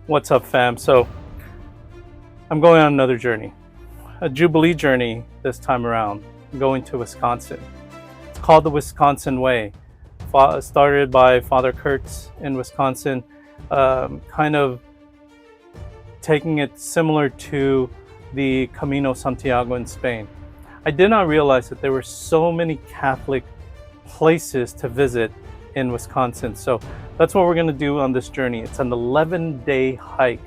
What's up, fam? So I'm going on another journey, a Jubilee journey this time around. I'm going to Wisconsin. It's called the Wisconsin Way. Started by Father Kurtz in Wisconsin, kind of taking it similar to the Camino Santiago in Spain. I did not realize that there were so many Catholic places to visit in Wisconsin. So that's what we're going to do on this journey. It's an 11-day hike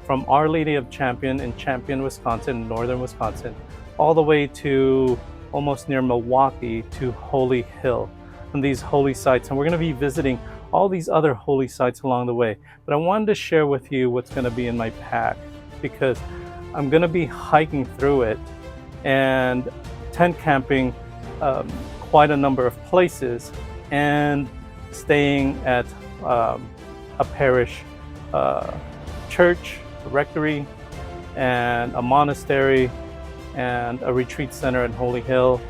from Our Lady of Champion in Champion, Wisconsin, northern Wisconsin, all the way to almost near Milwaukee to Holy Hill and these holy sites. And we're going to be visiting all these other holy sites along the way. But I wanted to share with you what's going to be in my pack because I'm going to be hiking through it and tent camping quite a number of places and staying at a parish church, a rectory, and a monastery, and a retreat center in Holy Hill,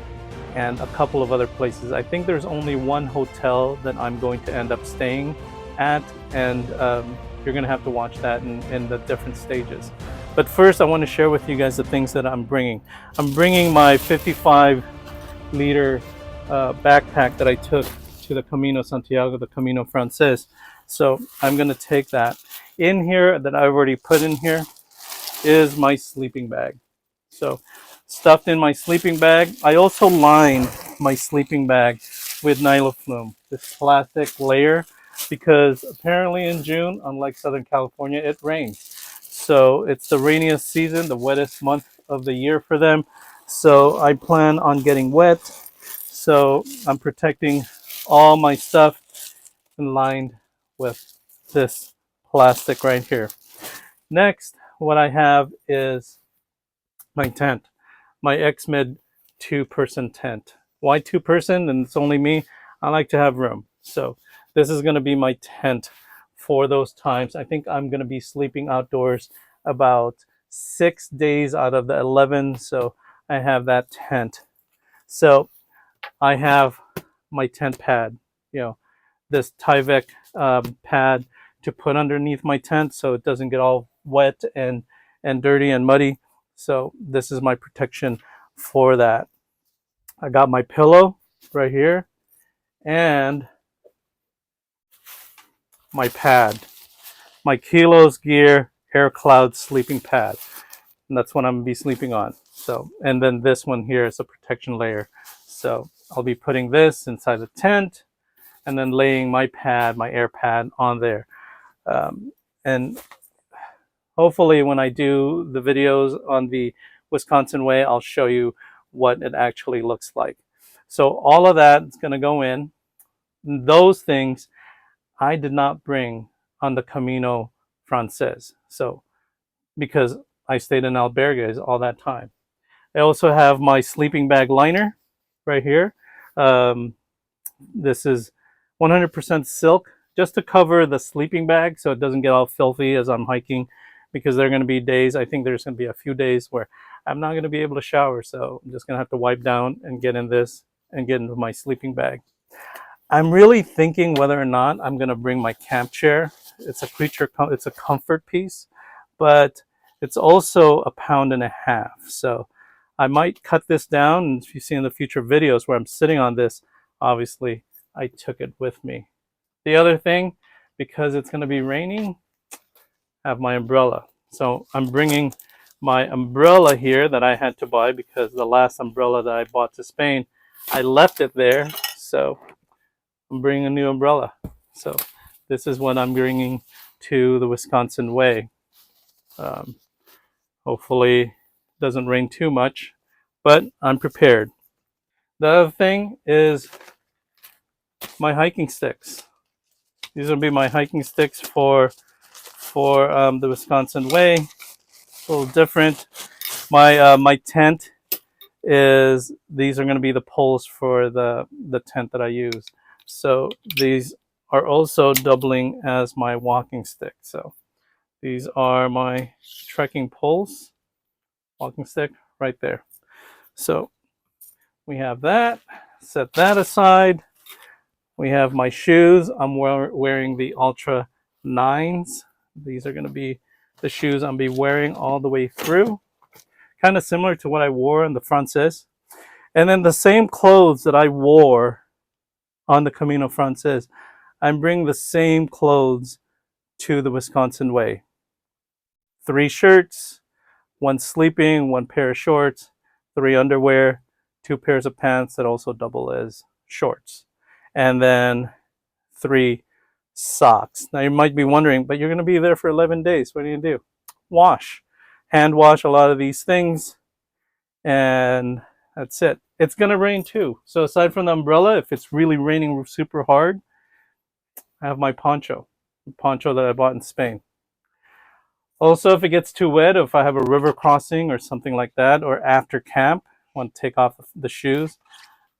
and a couple of other places. I think there's only one hotel that I'm going to end up staying at, and you're going to have to watch that in the different stages. But first, I want to share with you guys the things that I'm bringing. I'm bringing my 55-liter backpack that I took to the Camino Santiago, the Camino Frances. So I'm going to take that. In here, that I've already put in here, is my sleeping bag. So stuffed in my sleeping bag. I also lined my sleeping bag with nyloflume, this plastic layer, because apparently in June, unlike Southern California, it rains. So it's the rainiest season, the wettest month of the year for them. So I plan on getting wet. So I'm protecting all my stuff and lined with this plastic right here. Next, what I have is my tent, my XMed 2-person tent. Why 2-person? And it's only me. I like to have room. So this is going to be my tent for those times. I think I'm going to be sleeping outdoors about 6 days out of the 11. So I have that tent. So I have my tent pad, this Tyvek pad to put underneath my tent so it doesn't get all wet and dirty and muddy. So this is my protection for that. I got my pillow right here and my pad, my Kilos Gear Aerocloud sleeping pad. And that's what I'm gonna be sleeping on. So, and then this one here is a protection layer. So I'll be putting this inside the tent and then laying my pad, my air pad on there. And hopefully when I do the videos on the Wisconsin Way, I'll show you what it actually looks like. So all of that is gonna go in. Those things I did not bring on the Camino Frances. So, because I stayed in albergues all that time. I also have my sleeping bag liner right here. This is 100% silk, just to cover the sleeping bag so it doesn't get all filthy as I'm hiking, because there are going to be days, I think there's going to be a few days where I'm not going to be able to shower. So I'm just going to have to wipe down and get in this and get into my sleeping bag. I'm really thinking whether or not I'm going to bring my camp chair. It's a comfort piece, but it's also 1.5 pounds. So I might cut this down. And if you see in the future videos where I'm sitting on this, obviously I took it with me. The other thing, because it's going to be raining, I have my umbrella. So I'm bringing my umbrella here that I had to buy because the last umbrella that I bought to Spain, I left it there. So I'm bringing a new umbrella. So this is what I'm bringing to the Wisconsin Way. Hopefully it doesn't rain too much, but I'm prepared. The other thing is my hiking sticks. These will be my hiking sticks for the Wisconsin Way. A little different. My tent is, these are going to be the poles for the tent that I use. So these are also doubling as my walking stick. So these are my trekking poles, walking stick right there. So we have that, set that aside. We have my shoes. I'm wearing the Ultra 9s. These are going to be the shoes I'll be wearing all the way through. Kind of similar to what I wore on the Frances. And then the same clothes that I wore on the Camino Frances, I'm bringing the same clothes to the Wisconsin Way. 3 shirts, 1 sleeping, 1 pair of shorts, 3 underwear, 2 pairs of pants that also double as shorts, and then 3 socks. Now you might be wondering, but you're going to be there for 11 days. What do you do? Wash. Hand wash a lot of these things, and that's it. It's going to rain too. So aside from the umbrella, if it's really raining super hard, I have my poncho that I bought in Spain. Also, if it gets too wet, if I have a river crossing or something like that, or after camp, I want to take off the shoes,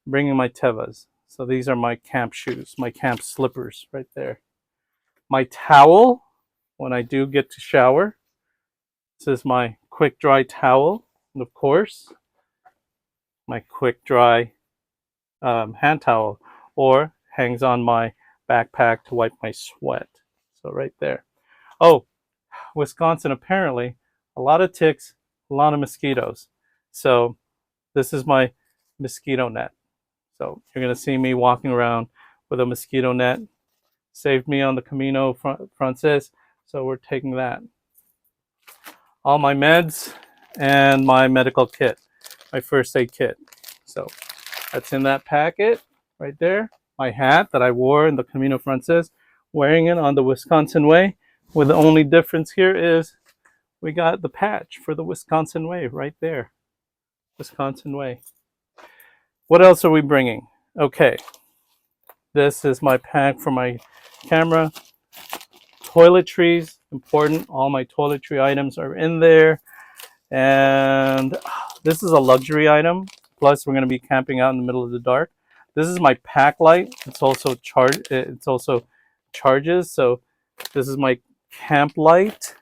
I'm bringing my Tevas. So these are my camp shoes, my camp slippers right there. My towel, when I do get to shower. This is my quick dry towel, and of course, my quick dry hand towel, or hangs on my backpack to wipe my sweat. So right there. Oh, Wisconsin, apparently, a lot of ticks, a lot of mosquitoes. So this is my mosquito net. So you're going to see me walking around with a mosquito net. Saved me on the Camino Frances, so we're taking that. All my meds and my medical kit, my first aid kit. So that's in that packet right there. My hat that I wore in the Camino Frances, wearing it on the Wisconsin Way. With the only difference here is we got the patch for the Wisconsin Way right there. Wisconsin Way. What else are we bringing? Okay. This is my pack for my camera. Toiletries, important. All my toiletry items are in there. And this is a luxury item. Plus, we're going to be camping out in the middle of the dark. This is my pack light. It's also charges. So this is my camp light.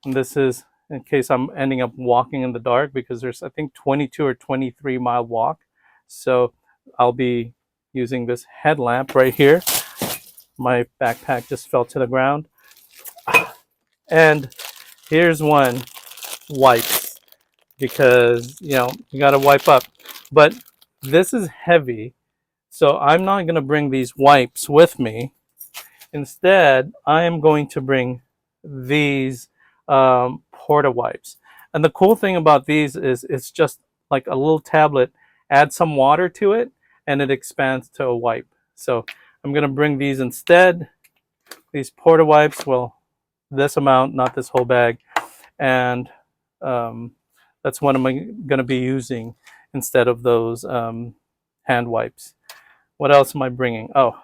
And this is in case I'm ending up walking in the dark, because there's, I think, 22 or 23 mile walk. So I'll be using this headlamp right here. My backpack just fell to the ground. And here's one, wipes, because you got to wipe up. But this is heavy, so I'm not going to bring these wipes with me. Instead, I am going to bring these porta wipes. And the cool thing about these is it's just like a little tablet. Add some water to it, and it expands to a wipe. So I'm going to bring these instead. These porta wipes, well, this amount, not this whole bag. And that's what I'm going to be using instead of those hand wipes. What else am I bringing? Oh,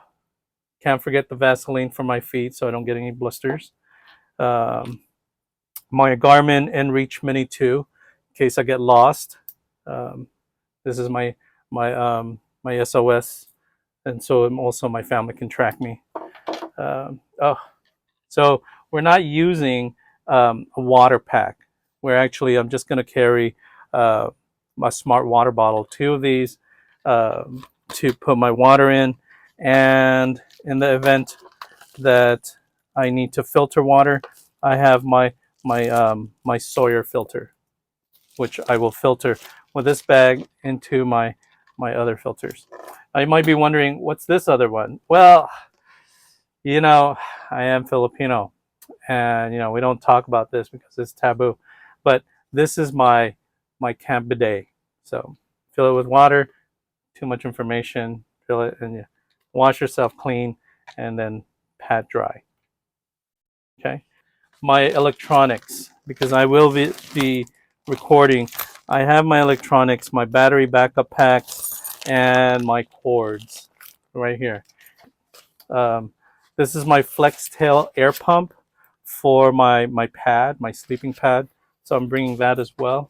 can't forget the Vaseline for my feet so I don't get any blisters. My Garmin InReach Mini 2 in case I get lost. This is my SOS, and so also my family can track me. So we're not using a water pack. I'm just going to carry my smart water bottle, 2 of these to put my water in, and in the event that I need to filter water, I have my Sawyer filter, which I will filter with this bag into my other filters. You might be wondering, what's this other one? Well, I am Filipino, and we don't talk about this because it's taboo. But this is my camp bidet. So fill it with water. Too much information. Fill it and you wash yourself clean, and then pat dry. Okay. My electronics, because I will be recording. I have my electronics, my battery backup packs, and my cords right here. This is my FlexTail air pump for my pad, my sleeping pad. So I'm bringing that as well.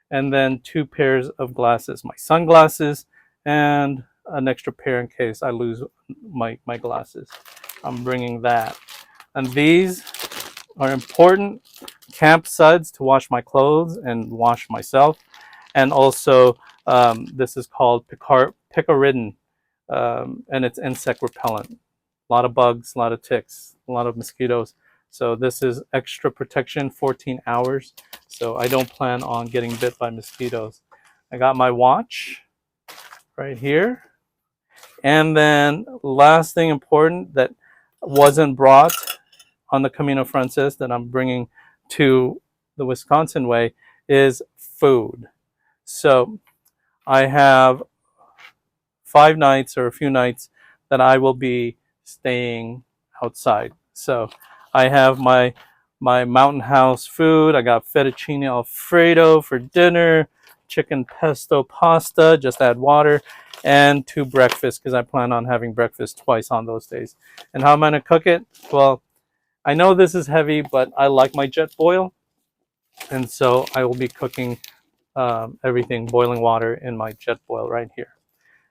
And then 2 pairs of glasses, my sunglasses, and an extra pair in case I lose my glasses. I'm bringing that. And these are important camp suds to wash my clothes and wash myself. And also, this is called picaridin, and it's insect repellent. A lot of bugs, a lot of ticks, a lot of mosquitoes. So this is extra protection, 14 hours. So I don't plan on getting bit by mosquitoes. I got my watch right here. And then last thing important that wasn't brought on the Camino Frances that I'm bringing to the Wisconsin way is food. So I have 5 nights or a few nights that I will be staying outside. So I have my mountain house food. I got fettuccine alfredo for dinner, chicken pesto pasta, just add water, and 2 breakfasts because I plan on having breakfast twice on those days. And how am I going to cook it? Well, I know this is heavy, but I like my jet boil. And so I will be cooking everything, boiling water in my jet boil right here.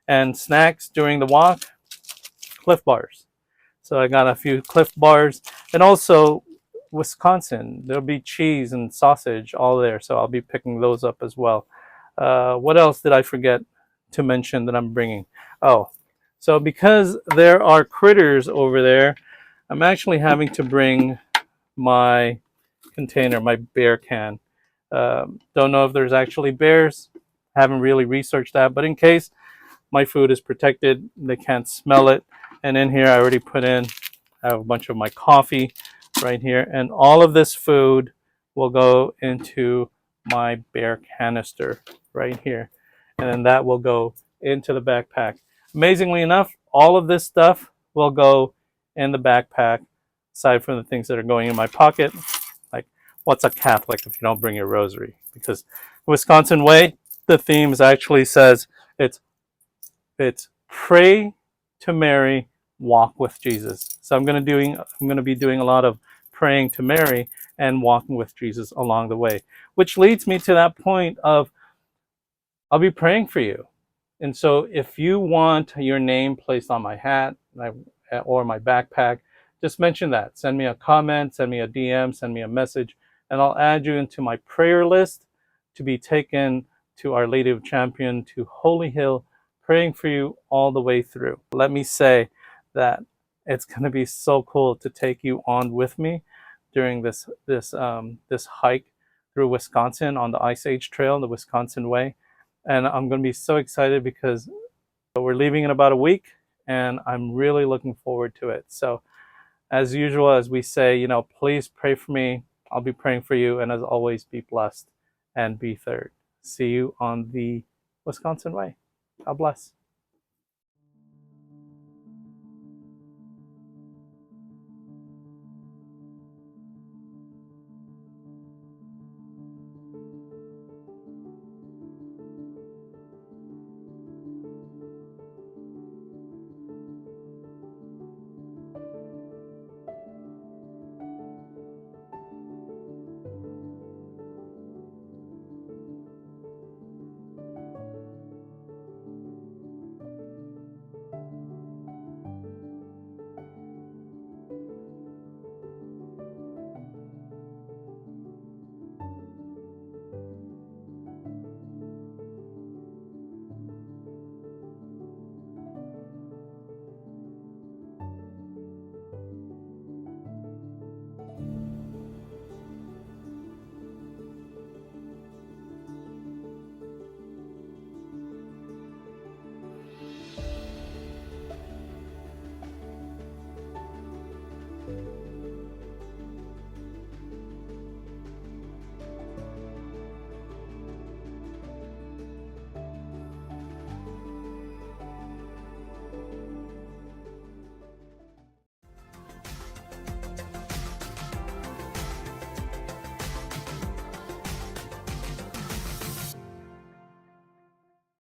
And snacks during the walk, Cliff Bars. So I got a few Cliff Bars. And also Wisconsin, there'll be cheese and sausage all there. So I'll be picking those up as well. What else did I forget to mention that I'm bringing? Oh, so because there are critters over there, I'm actually having to bring my container, my bear can. Don't know if there's actually bears. Haven't really researched that, but in case, my food is protected. They can't smell it. And in here, I already put in, I have a bunch of my coffee right here. And all of this food will go into my bear canister right here. And then that will go into the backpack. Amazingly enough, all of this stuff will go in the backpack, aside from the things that are going in my pocket. Like, what's a Catholic if you don't bring your rosary? Because Wisconsin way, the theme actually says it's pray to Mary, walk with Jesus. So I'm going to be doing a lot of praying to Mary and walking with Jesus along the way, which leads me to that point of I'll be praying for you. And so if you want your name placed on my hat or my backpack, just mention that. Send me a comment, send me a DM, send me a message, and I'll add you into my prayer list to be taken to Our Lady of Champion, to Holy Hill, praying for you all the way through. Let me say that it's going to be so cool to take you on with me during this hike through Wisconsin on the Ice Age Trail, the Wisconsin Way. And I'm going to be so excited because we're leaving in about a week, and I'm really looking forward to it. So as usual, as we say, please pray for me. I'll be praying for you. And as always, be blessed and be third. See you on the Wisconsin Way. God bless.